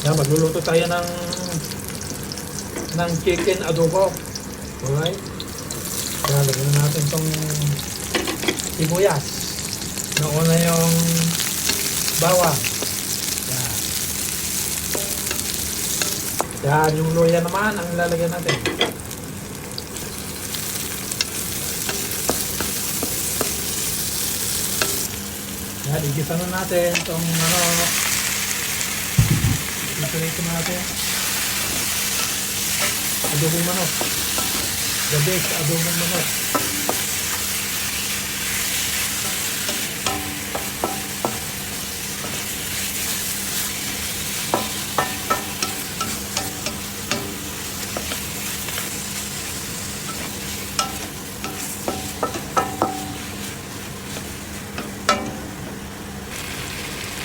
Yan, magluluto tayo ng chicken adobo. Alright? Kaya lagyan na natin itong sibuyas. Nauna yung bawang. Yan. Yan, yung luya naman ang lalagyan natin. Yan, igisa na natin itong ito natin. Adobong manok. The best adobong manok.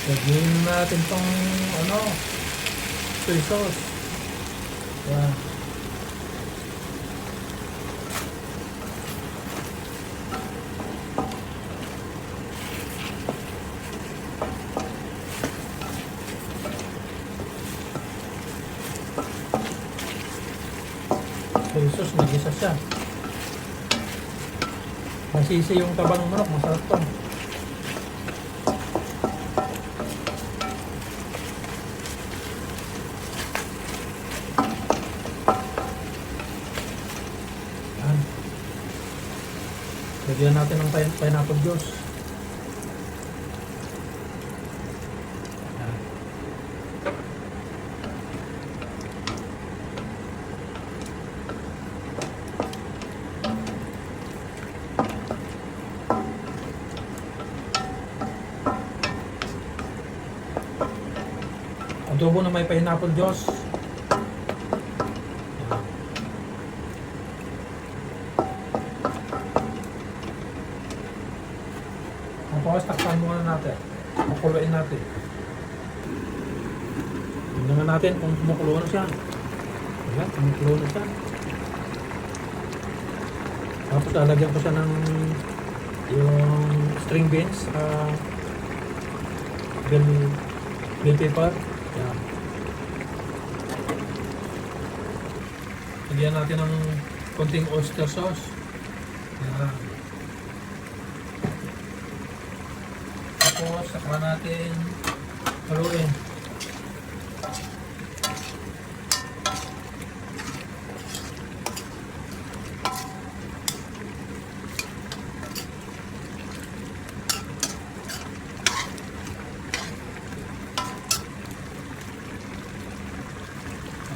Lagyan natin tong soy sauce. Yan. Soy sauce, nag-isa siya. Masisi yung taba ng manok, masarap to. Lagyan natin ng pineapple juice. Yan. Adobo na may pineapple juice. Tapos takpan muna natin. Pakuluin natin. Tingnan natin kung kumukulo na siya. Ayan, kumukulo na siya. Tapos lalagyan ko siya ng yung string beans, bell pepper. Ayan. Lagyan natin ng konting oyster sauce. Ayan. Tapos, saka natin haluin.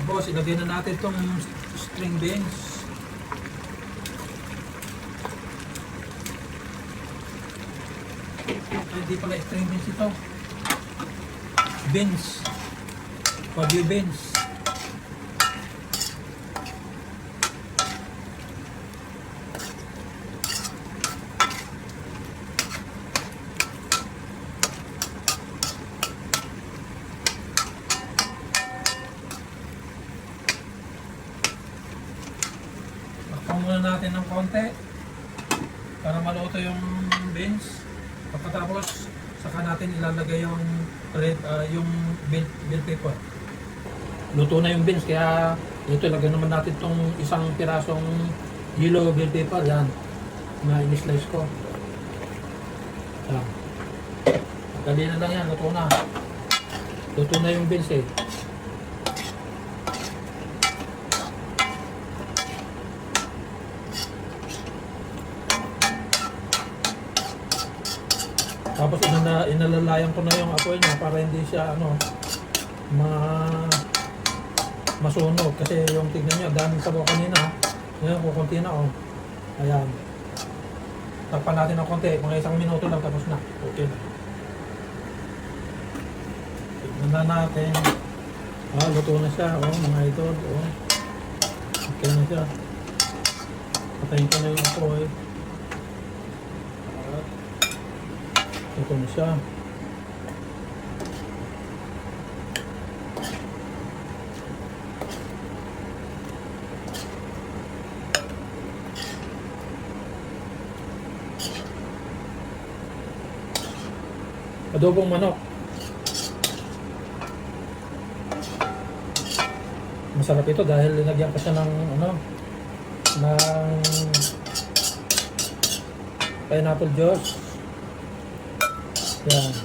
Tapos, ilagay na natin itong string beans. Hindi pala string beans ito. Beans. Wagyu beans. Takpan muna natin ng konti para maluto yung beans. Pagkatapos, saka natin ilalagay yung bell pepper. Luto na yung beans, kaya ito lagyan naman natin itong isang pirasong yellow bell pepper. Yan, na in-slice ko. Yan. Dali na lang yan, luto na. Luto na yung beans eh. Tapos inalalayan ko na yung apoy niya para hindi siya masunog, kasi yung tignan niyo daming sabaw kanina. Ngayon kukunti na Ayan. Takpan natin ng konti, mga 1 minuto lang tapos na. Okay na. Tignan na natin. Luto na siya, mga idol. Okay na siya. Patayin ko na yung apoy. Ito na siya. Adobong manok. Masarap ito dahil linagyan ko siya ng ano, ng pineapple juice. Yan.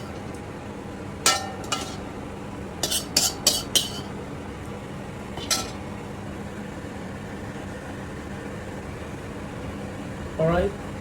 Alright.